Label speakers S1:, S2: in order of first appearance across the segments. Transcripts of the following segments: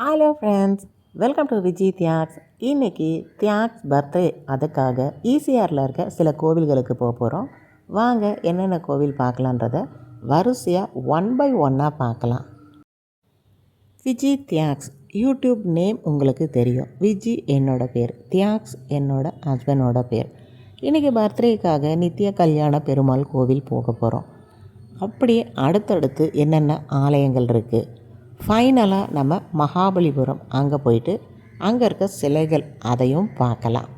S1: Hello friends, welcome to Vijay Thiyaks. இன்றைக்கி Thiyaks birthday, அதுக்காக ஈசிஆரில் இருக்க சில கோவில்களுக்கு போக போகிறோம். வாங்க என்னென்ன கோவில் பார்க்கலான்றத வரிசையாக ஒன் பை ஒன்னாக பார்க்கலாம். விஜய் தியாக்ஸ் யூடியூப் நேம் உங்களுக்கு தெரியும். விஜி என்னோட பேர், தியாக்ஸ் என்னோட ஹஸ்பண்டோட பேர். இன்றைக்கி பர்த்டேக்காக நித்திய கல்யாண பெருமாள் கோவில் போக போகிறோம். அப்படியே அடுத்தடுத்து என்னென்ன ஆலயங்கள் இருக்குது. ஃபைனலாக நம்ம மகாபலிபுரம் அங்கே போயிட்டு அங்கே இருக்க சிலைகள் அதையும் பார்க்கலாம்.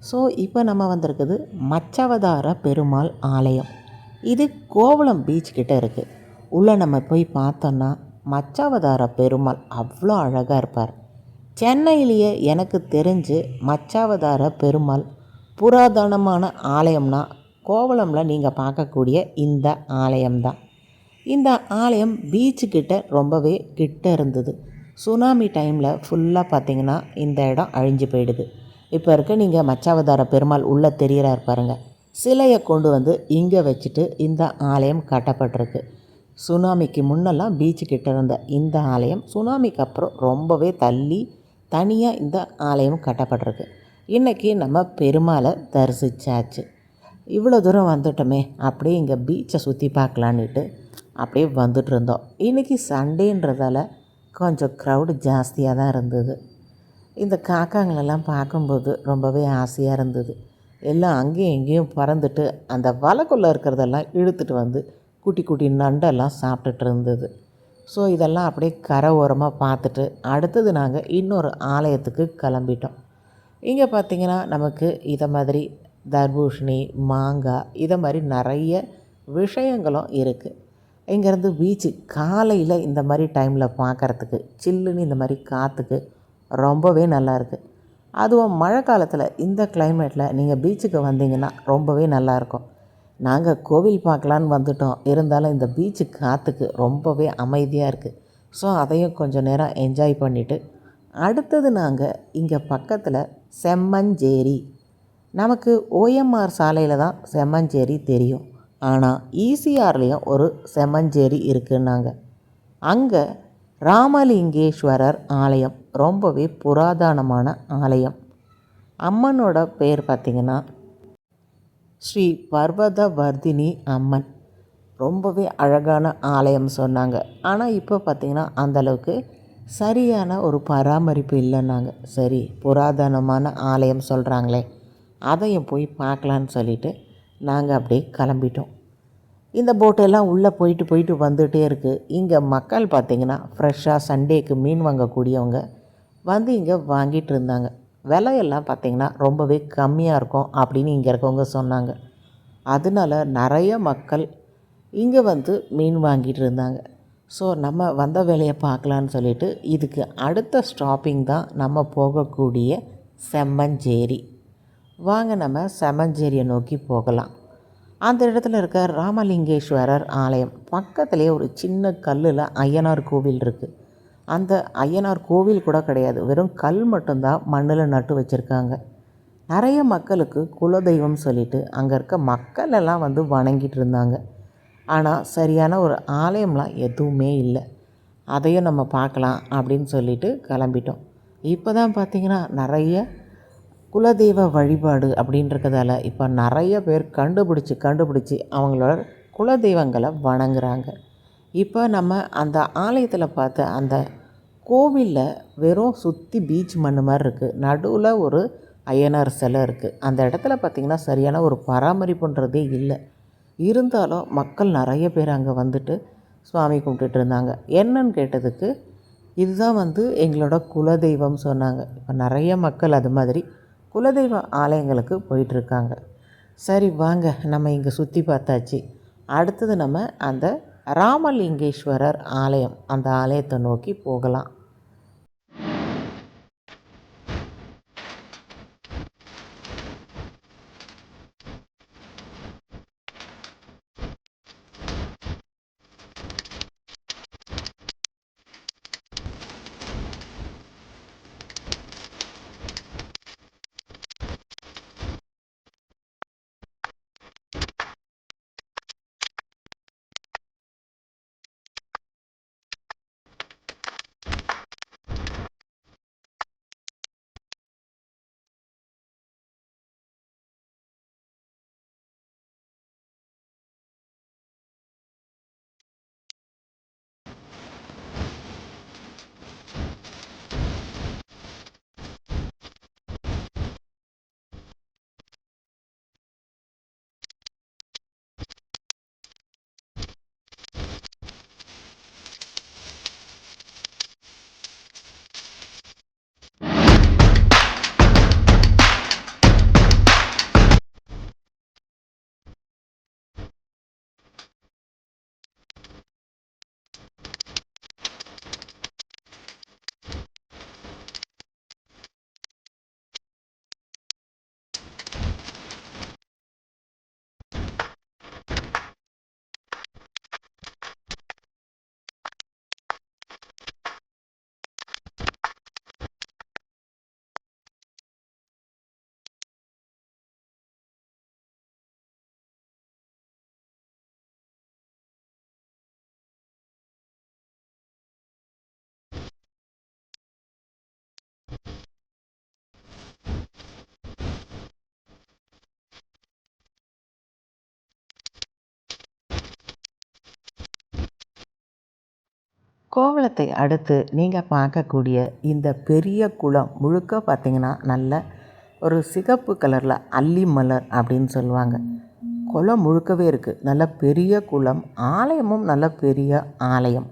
S1: ஸோ இப்போ நம்ம வந்திருக்குது மச்சவதார பெருமாள் ஆலயம். இது கோவளம் பீச் கிட்டே இருக்குது. உள்ளே நம்ம போய் பார்த்தோன்னா மச்சவதார பெருமாள் அவ்வளோ அழகாக இருப்பார். சென்னையிலேயே எனக்கு தெரிஞ்சு மச்சவதார பெருமாள் புராதனமான ஆலயம்னா கோவளமில் நீங்கள் பார்க்கக்கூடிய இந்த ஆலயம்தான். இந்த ஆலயம் பீச்சுக்கிட்ட ரொம்பவே கிட்ட இருந்தது. சுனாமி டைமில் ஃபுல்லாக பார்த்திங்கன்னா இந்த இடம் அழிஞ்சு போயிடுது. இப்போ இருக்க நீங்கள் மச்சாவதார பெருமாள் உள்ளே தெரிகிறார் பாருங்கள், சிலையை கொண்டு வந்து இங்கே வச்சுட்டு இந்த ஆலயம் கட்டப்பட்டிருக்கு. சுனாமிக்கு முன்னெல்லாம் பீச்சுக்கிட்ட இருந்த இந்த ஆலயம் சுனாமிக்கு அப்புறம் ரொம்பவே தள்ளி தனியாக இந்த ஆலயம் கட்டப்பட்டிருக்கு. இன்றைக்கி நம்ம பெருமாளை தரிசித்தாச்சு. இவ்வளோ தூரம் வந்துட்டோமே, அப்படியே இங்கே பீச்சை சுற்றி பார்க்கலான்னுட்டு அப்படியே வந்துட்டு இருந்தோம். இன்றைக்கி சண்டேன்றதால கொஞ்சம் க்ரௌடு ஜாஸ்தியாக தான் இருந்தது. இந்த காக்காங்களெல்லாம் பார்க்கும்போது ரொம்பவே ஆசையாக இருந்தது. எல்லாம் அங்கேயும் இங்கேயும் பறந்துட்டு அந்த வலைக்குள்ளே இருக்கிறதெல்லாம் இழுத்துட்டு வந்து குட்டி குட்டி நண்டெல்லாம் சாப்பிட்டுட்டு இருந்தது. ஸோ இதெல்லாம் அப்படியே கரை ஓரமாக பார்த்துட்டு அடுத்தது நாங்கள் இன்னொரு ஆலயத்துக்கு கிளம்பிட்டோம். இங்கே பார்த்திங்கன்னா நமக்கு இதை மாதிரி தர்பூஷணி, மாங்காய் இதை மாதிரி நிறைய விஷயங்களும் இருக்குது. இங்கேருந்து பீச்சு காலையில் இந்த மாதிரி டைமில் பார்க்குறதுக்கு சில்லுன்னு இந்த மாதிரி காற்றுக்கு ரொம்பவே நல்லாயிருக்கு. அதுவும் மழை காலத்தில் இந்த கிளைமேட்டில் நீங்கள் பீச்சுக்கு வந்தீங்கன்னா ரொம்பவே நல்லாயிருக்கும். நாங்கள் கோவில் பார்க்கலான்னு வந்துட்டோம், இருந்தாலும் இந்த பீச்சு காற்றுக்கு ரொம்பவே அமைதியாக இருக்குது. ஸோ அதையும் கொஞ்சம் நேரம் என்ஜாய் பண்ணிவிட்டு அடுத்தது நாங்கள் இங்கே பக்கத்தில் செம்மஞ்சேரி, நமக்கு ஓஎம்ஆர் சாலையில் தான் செம்மஞ்சேரி தெரியும். ஆனால் ஈசிஆர்லேயும் ஒரு செம்மஞ்சேரி இருக்குன்னாங்க. அங்கே ராமலிங்கேஸ்வரர் ஆலயம் ரொம்பவே புராதனமான ஆலயம். அம்மனோட பேர் பார்த்திங்கன்னா ஸ்ரீ பர்வதவர்தினி அம்மன். ரொம்பவே அழகான ஆலயம் சொன்னாங்க. ஆனால் இப்போ பார்த்திங்கன்னா அந்தளவுக்கு சரியான ஒரு பராமரிப்பு இல்லைன்னாங்க. சரி, புராதனமான ஆலயம் சொல்கிறாங்களே, அதையும் போய் பார்க்கலான்னு சொல்லிவிட்டு நாங்கள் அப்படியே கிளம்பிட்டோம். இந்த போட்டெல்லாம் உள்ளே போயிட்டு வந்துகிட்டே இருக்குது. இங்கே மக்கள் பார்த்திங்கன்னா ஃப்ரெஷ்ஷாக சண்டேக்கு மீன் வாங்கக்கூடியவங்க வந்து இங்கே வாங்கிட்டு இருந்தாங்க. விலையெல்லாம் பார்த்திங்கன்னா ரொம்பவே கம்மியாக இருக்கும் அப்படின்னு இங்கே இருக்கவங்க சொன்னாங்க. அதனால நிறைய மக்கள் இங்கே வந்து மீன் வாங்கிட்டு இருந்தாங்க. ஸோ நம்ம வந்த வேலையை பார்க்கலான்னு சொல்லிவிட்டு இதுக்கு அடுத்த ஸ்டாப்பிங் தான் நம்ம போகக்கூடிய செம்மஞ்சேரி. வாங்க நம்ம செம்மஞ்சேரியை நோக்கி போகலாம். அந்த இடத்துல இருக்க ராமலிங்கேஸ்வரர் ஆலயம் பக்கத்துலேயே ஒரு சின்ன கல்லில் ஐயனார் கோவில் இருக்குது. அந்த ஐயனார் கோவில் கூட கிடையாது, வெறும் கல் மட்டும்தான் மண்ணில் நட்டு வச்சுருக்காங்க. நிறைய மக்களுக்கு குலதெய்வம் சொல்லிவிட்டு அங்கே இருக்க மக்கள் எல்லாம் வந்து வணங்கிட்டு இருந்தாங்க. ஆனால் சரியான ஒரு ஆலயம்லாம் எதுவுமே இல்லை. அதையும் நம்ம பார்க்கலாம் அப்படின்னு சொல்லிட்டு கிளம்பிட்டோம். இப்போ தான் பார்த்திங்கன்னா நிறைய குலதெய்வ வழிபாடு அப்படின்றதால இப்போ நிறைய பேர் கண்டுபிடிச்சி அவங்களோட குலதெய்வங்களை வணங்குறாங்க. இப்போ நம்ம அந்த ஆலயத்தில் பார்த்த அந்த கோவிலில் வெறும் சுற்றி பீச் மண் மாதிரி இருக்குது. நடுவில் ஒரு ஐயனார் சிலை இருக்குது. அந்த இடத்துல பார்த்திங்கன்னா சரியான ஒரு பராமரிப்புன்றதே இல்லை. இருந்தாலும் மக்கள் நிறைய பேர் அங்கே வந்துட்டு சுவாமி கும்பிட்டுட்டு இருந்தாங்க. என்னன்னு கேட்டதுக்கு இதுதான் வந்து எங்களோட குலதெய்வம் சொன்னாங்க. இப்போ நிறைய மக்கள் அது மாதிரி குலதெய்வ ஆலயங்களுக்கு போயிட்டுருக்காங்க. சரி வாங்க, நம்ம இங்கே சுற்றி பார்த்தாச்சு. அடுத்தது நம்ம அந்த ராமலிங்கேஸ்வரர் ஆலயம், அந்த ஆலயத்தை நோக்கி போகலாம். கோவளத்தை அடுத்து நீங்கள் பார்க்கக்கூடிய இந்த பெரிய குளம் முழுக்க பார்த்திங்கன்னா நல்ல ஒரு சிகப்பு கலரில் அல்லி மலர் அப்படின்னு சொல்லுவாங்க. குளம் முழுக்கவே இருக்குது. நல்ல பெரிய குளம், ஆலயமும் நல்ல பெரிய ஆலயம்.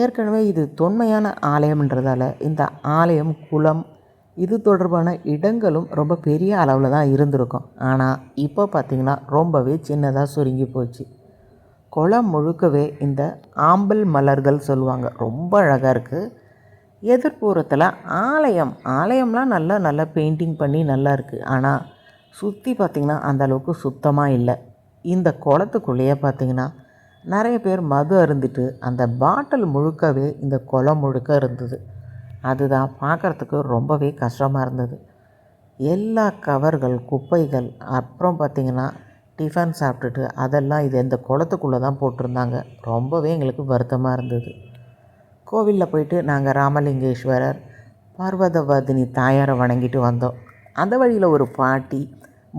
S1: ஏற்கனவே இது தொன்மையான ஆலயம்ன்றதால இந்த ஆலயம், குளம் இது தொடர்பான இடங்களும் ரொம்ப பெரிய அளவில் தான் இருந்திருக்கும். ஆனால் இப்போ பார்த்திங்கன்னா ரொம்பவே சின்னதாக சுருங்கி போச்சு. குளம் முழுக்கவே இந்த ஆம்பல் மலர்கள் சொல்லுவாங்க, ரொம்ப அழகாக இருக்குது. எதிர்ப்புறத்தில் ஆலயம்லாம் நல்லா பெயிண்டிங் பண்ணி நல்லா இருக்குது. ஆனால் சுற்றி பார்த்திங்கன்னா அந்தளவுக்கு சுத்தமாக இல்லை. இந்த குளத்துக்குள்ளேயே பார்த்திங்கன்னா நிறைய பேர் மது அருந்திட்டு அந்த பாட்டில் முழுக்கவே இந்த குளம் முழுக்க இருந்தது. அதுதான் பார்க்குறதுக்கு ரொம்பவே கஷ்டமாக இருந்தது. எல்லா கவர்கள், குப்பைகள், அப்புறம் பார்த்திங்கன்னா டிஃபன் சாப்பிட்டுட்டு அதெல்லாம் இந்த குளத்துக்குள்ளே தான் போட்டிருந்தாங்க. ரொம்பவே எங்களுக்கு வருத்தமாக இருந்தது. கோவிலில் போயிட்டு நாங்கள் ராமலிங்கேஸ்வரர், பார்வதவர்தினி தாயாரை வணங்கிட்டு வந்தோம். அந்த வழியில் ஒரு பாட்டி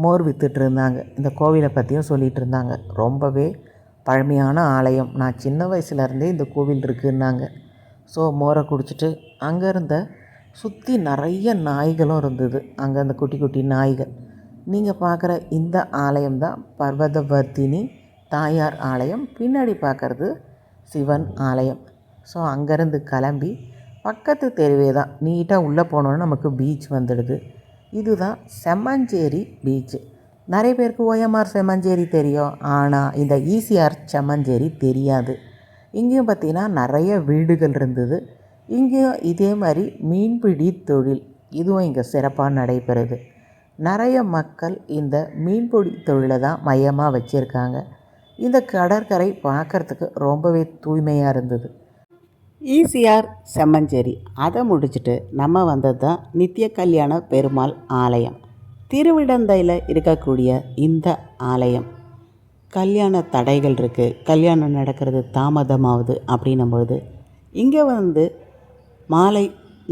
S1: மோர் விற்றுட்டு இருந்தாங்க. இந்த கோவிலை பற்றியும் சொல்லிகிட்டு இருந்தாங்க. ரொம்பவே பழமையான ஆலயம், நான் சின்ன வயசுலேருந்தே இந்த கோவில் இருக்குன்னாங்க. ஸோ மோரை குடிச்சிட்டு அங்கே இருந்த சுற்றி நிறைய நாய்களும் இருந்தது. அங்கே அந்த குட்டி குட்டி நாய்கள். நீங்கள் பார்க்குற இந்த ஆலயம்தான் பார்வதவர்தினி தாயார் ஆலயம். பின்னாடி பார்க்குறது சிவன் ஆலயம். ஸோ அங்கேருந்து கிளம்பி பக்கத்து தெருவே தான் நீட்டாக உள்ளே போனோன்னா நமக்கு பீச் வந்துடுது. இதுதான் செம்மஞ்சேரி பீச்சு. நிறைய பேருக்கு OMR செம்மஞ்சேரி தெரியும், ஆனால் இந்த ECR செம்மஞ்சேரி தெரியாது. இங்கேயும் பார்த்திங்கன்னா நிறைய வீடுகள் இருந்தது. இங்கேயும் இதே மாதிரி மீன்பிடி தொழில் இதுவும் இங்கே சிறப்பாக நடைபெறுது. நிறைய மக்கள் இந்த மீன்பிடி தொழிலை தான் மையமாக வச்சுருக்காங்க. இந்த கடற்கரை பார்க்குறதுக்கு ரொம்பவே தூய்மையாக இருந்தது. ECR செம்மஞ்சேரி அதை முடிச்சுட்டு நம்ம வந்தது தான் நித்திய கல்யாண பெருமாள் ஆலயம். திருவிடந்தையில் இருக்கக்கூடிய இந்த ஆலயம் கல்யாண தடைகள் இருக்குது, கல்யாணம் நடக்கிறது தாமதமாகுது அப்படின்னும்பொழுது இங்கே மாலை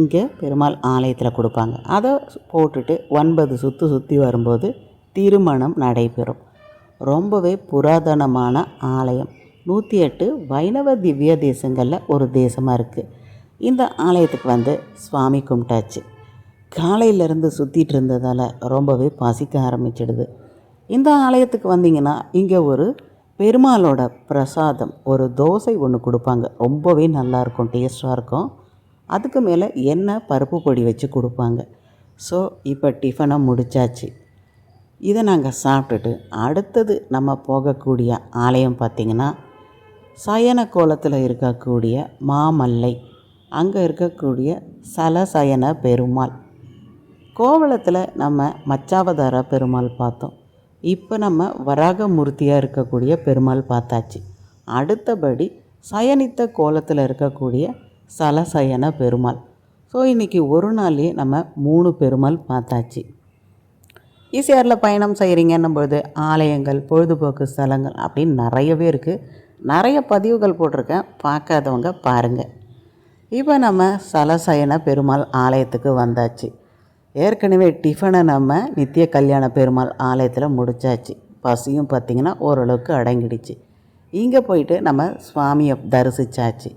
S1: இங்கே பெருமாள் ஆலயத்தில் கொடுப்பாங்க. அதை போட்டுட்டு 9 சுற்றி வரும்போது திருமணம் நடைபெறும். ரொம்பவே புராதனமான ஆலயம். 108 வைணவ திவ்ய தேசங்களில் ஒரு தேசமாக இருக்குது. இந்த ஆலயத்துக்கு சுவாமி கும்பிட்டாச்சு. காலையிலேருந்து சுற்றிட்டு இருந்ததால் ரொம்பவே பசிக்க ஆரம்பிச்சிடுது. இந்த ஆலயத்துக்கு வந்தீங்கன்னா இங்கே ஒரு பெருமாளோட பிரசாதம், ஒரு தோசை ஒன்று கொடுப்பாங்க. ரொம்பவே நல்லாயிருக்கும், டேஸ்ட்டாக இருக்கும். அதுக்கு மேலே எண்ணெய் பருப்பு பொடி வச்சு கொடுப்பாங்க. ஸோ இப்போ டிஃபனை முடித்தாச்சு. இதை நாங்கள் சாப்பிட்டுட்டு அடுத்தது நம்ம போகக்கூடிய ஆலயம் பார்த்திங்கன்னா சயன கோலத்தில் இருக்கக்கூடிய மாமல்லை. அங்கே இருக்கக்கூடிய சலசயன பெருமாள். கோவளத்தில் நம்ம மச்சாவதார பெருமாள் பார்த்தோம். இப்போ நம்ம வராகமூர்த்தியாக இருக்கக்கூடிய பெருமாள் பார்த்தாச்சு. அடுத்தபடி சயனித்த கோலத்தில் இருக்கக்கூடிய சலசயன பெருமாள். ஸோ இன்றைக்கி ஒரு நாள்லேயே நம்ம 3 பெருமாள் பார்த்தாச்சு. ECRல பயணம் செய்கிறீங்கன்னும்போது ஆலயங்கள், பொழுதுபோக்கு ஸ்தலங்கள் அப்படின்னு நிறையவே இருக்குது. நிறைய பதிவுகள் போட்டிருக்கேன், பார்க்காதவங்க பாருங்கள். இப்போ நம்ம சலசயன பெருமாள் ஆலயத்துக்கு வந்தாச்சு. ஏற்கனவே டிஃபனை நம்ம நித்திய கல்யாண பெருமாள் ஆலயத்தில் முடித்தாச்சு. பசியும் பார்த்திங்கன்னா ஓரளவுக்கு அடங்கிடுச்சு. இங்கே போயிட்டு நம்ம சுவாமியை தரிசித்தாச்சு.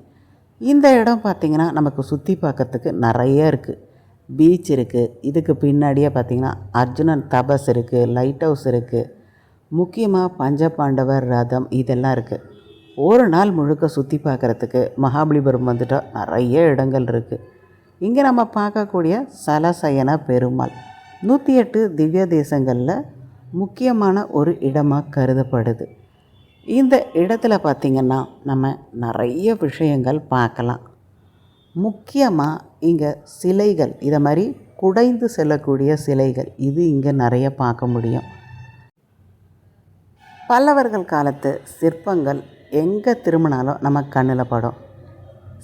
S1: இந்த இடம் பார்த்திங்கன்னா நமக்கு சுற்றி பார்க்கறதுக்கு நிறைய இருக்குது. பீச் இருக்குது. இதுக்கு பின்னாடியே பார்த்திங்கன்னா அர்ஜுனன் தபஸ் இருக்குது, லைட் ஹவுஸ் இருக்குது, முக்கியமாக பஞ்சபாண்டவர் ரதம் இதெல்லாம் இருக்குது. ஒரு நாள் முழுக்க சுற்றி பார்க்குறதுக்கு மகாபலிபுரம் வந்துட்டால் நிறைய இடங்கள் இருக்குது. இங்கே நம்ம பார்க்கக்கூடிய சலசயன பெருமாள் 108 திவ்ய தேசங்களில் முக்கியமான ஒரு இடமாக கருதப்படுது. இந்த இடத்துல பார்த்திங்கன்னா நம்ம நிறைய விஷயங்கள் பார்க்கலாம். முக்கியமாக இங்கே சிலைகள், இதை மாதிரி குடைந்து செல்லக்கூடிய சிலைகள் இது இங்கே நிறைய பார்க்க முடியும். பல்லவர்கள் காலத்து சிற்பங்கள் எங்கே திரும்பினாலும் நம்ம கண்ணில் படும்.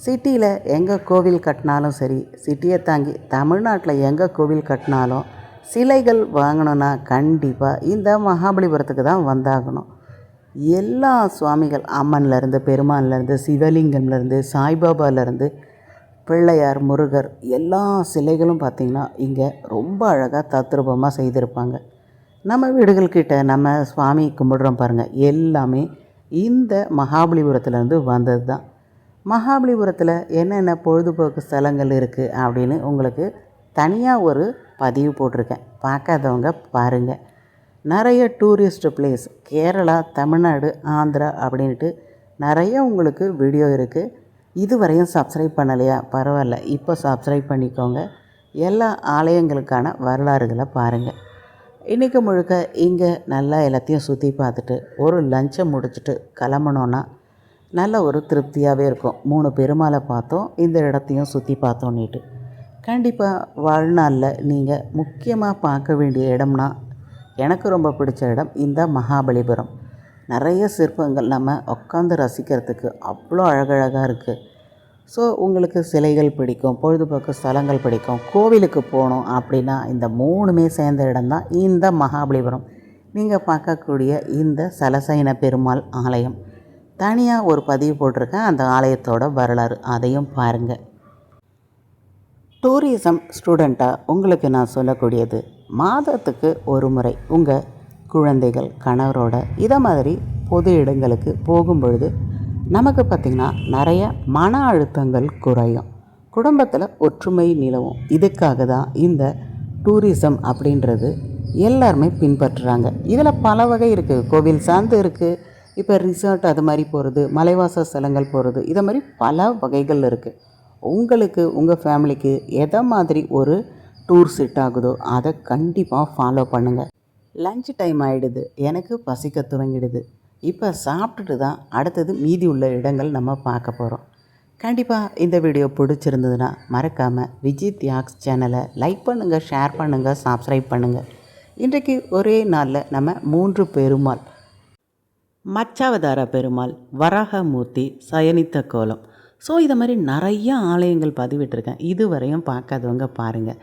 S1: சிட்டியில் எங்கே கோவில் கட்டினாலும் சரி, சிட்டியை தாங்கி தமிழ்நாட்டில் எங்கே கோவில் கட்டினாலும் சிலைகள் வாங்கணுன்னா கண்டிப்பாக இந்த மகாபலிபுரத்துக்கு தான் வந்தாகணும். எல்லா சுவாமிகள், அம்மன்லேருந்து, பெருமான்லேருந்து, சிவலிங்கம்லேருந்து, சாய்பாபாலேருந்து, பிள்ளையார், முருகர் எல்லா சிலைகளும் பார்த்திங்கன்னா இங்கே ரொம்ப அழகாக தத்ரூபமாக செய்திருப்பாங்க. நம்ம வீடுகள்கிட்ட நம்ம சுவாமி கும்பிடுறோம் பாருங்கள், எல்லாமே இந்த மகாபலிபுரத்துலேருந்து வந்தது தான். மகாபலிபுரத்தில் என்னென்ன பொழுதுபோக்கு ஸ்தலங்கள் இருக்குது அப்படின்னு உங்களுக்கு தனியாக ஒரு பதிவு போட்டிருக்கேன். பார்க்காதவங்க பாருங்கள். நிறைய டூரிஸ்ட் பிளேஸ் கேரளா, தமிழ்நாடு, ஆந்திரா அப்படின்ட்டு நிறைய உங்களுக்கு வீடியோ இருக்குது. இதுவரையும் சப்ஸ்கிரைப் பண்ணலையா? பரவாயில்ல, இப்போ சப்ஸ்கிரைப் பண்ணிக்கோங்க. எல்லா ஆலயங்களுக்கான வரலாறுகளை பாருங்கள். இன்றைக்கி முழுக்க இங்கே நல்லா எல்லாத்தையும் சுற்றி பார்த்துட்டு ஒரு லஞ்சை முடிச்சுட்டு கிளம்புனோன்னா நல்ல ஒரு திருப்தியாகவே இருக்கும். 3 பெருமாளை பார்த்தோம், இந்த இடத்தையும் சுற்றி பார்த்தோன்னிட்டு. கண்டிப்பாக வாழ்நாளில் நீங்கள் முக்கியமாக பார்க்க வேண்டிய இடம்னா எனக்கு ரொம்ப பிடிச்ச இடம் இந்த மகாபலிபுரம். நிறைய சிற்பங்கள் நம்ம உட்காந்து ரசிக்கிறதுக்கு அவ்வளோ அழகழகாக இருக்குது. ஸோ உங்களுக்கு சிலைகள் பிடிக்கும், பொழுதுபோக்கு ஸ்தலங்கள் பிடிக்கும், கோவிலுக்கு போகணும் அப்படின்னா இந்த 3மே சேர்ந்த இடம்தான் இந்த மகாபலிபுரம். நீங்கள் பார்க்கக்கூடிய இந்த சலசைன பெருமாள் ஆலயம் தனியாக ஒரு பதிவு போட்டிருக்கேன். அந்த ஆலயத்தோட வரலாறு அதையும் பாருங்கள். டூரிசம் ஸ்டூடெண்ட்டாக உங்களுக்கு நான் சொல்லக்கூடியது, மாதத்துக்கு ஒரு முறை உங்கள் குழந்தைகள், கணவரோட இதை மாதிரி பொது இடங்களுக்கு போகும்பொழுது நமக்கு பார்த்திங்கன்னா நிறைய மன அழுத்தங்கள் குறையும், குடும்பத்தில் ஒற்றுமை நிலவும். இதுக்காக தான் இந்த டூரிசம் அப்படின்றது எல்லாருமே பின்பற்றுறாங்க. இதில் பல வகை இருக்குது. கோவில் சார்ந்து இருக்குது, இப்போ ரிசார்ட் அது மாதிரி போகிறது, மலைவாச ஸ்தலங்கள் போகிறது, இதை மாதிரி பல வகைகள் இருக்குது. உங்களுக்கு உங்கள் ஃபேமிலிக்கு எதை மாதிரி ஒரு டூர் செட் ஆகுதோ அதை கண்டிப்பாக ஃபாலோ பண்ணுங்கள். லஞ்ச் டைம் ஆகிடுது, எனக்கு பசிக்க துவங்கிடுது. இப்போ சாப்பிட்டுட்டு தான் அடுத்தது மீதி உள்ள இடங்கள் நம்ம பார்க்க போகிறோம். கண்டிப்பாக இந்த வீடியோ பிடிச்சிருந்ததுன்னா மறக்காமல் விஜி தியாக்ஸ் சேனலை லைக் பண்ணுங்கள், ஷேர் பண்ணுங்கள், சப்ஸ்கிரைப் பண்ணுங்கள். இன்றைக்கு ஒரே நாளில் நம்ம 3 பெருமாள், மச்சாவதார பெருமாள், வராகமூர்த்தி, சயனித்த கோலம், ஸோ இதை மாதிரி நிறைய ஆலயங்கள் பதிவிட்டிருக்கேன். இதுவரையும் பார்க்காதவங்க பாருங்கள்.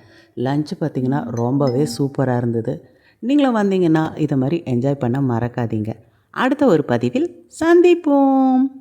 S1: லஞ்சு பார்த்திங்கன்னா ரொம்பவே சூப்பராக இருந்தது. நீங்களும் வந்தீங்கன்னா இதை மாதிரி என்ஜாய் பண்ண மறக்காதீங்க. அடுத்த ஒரு பதிவில் சந்திப்போம்.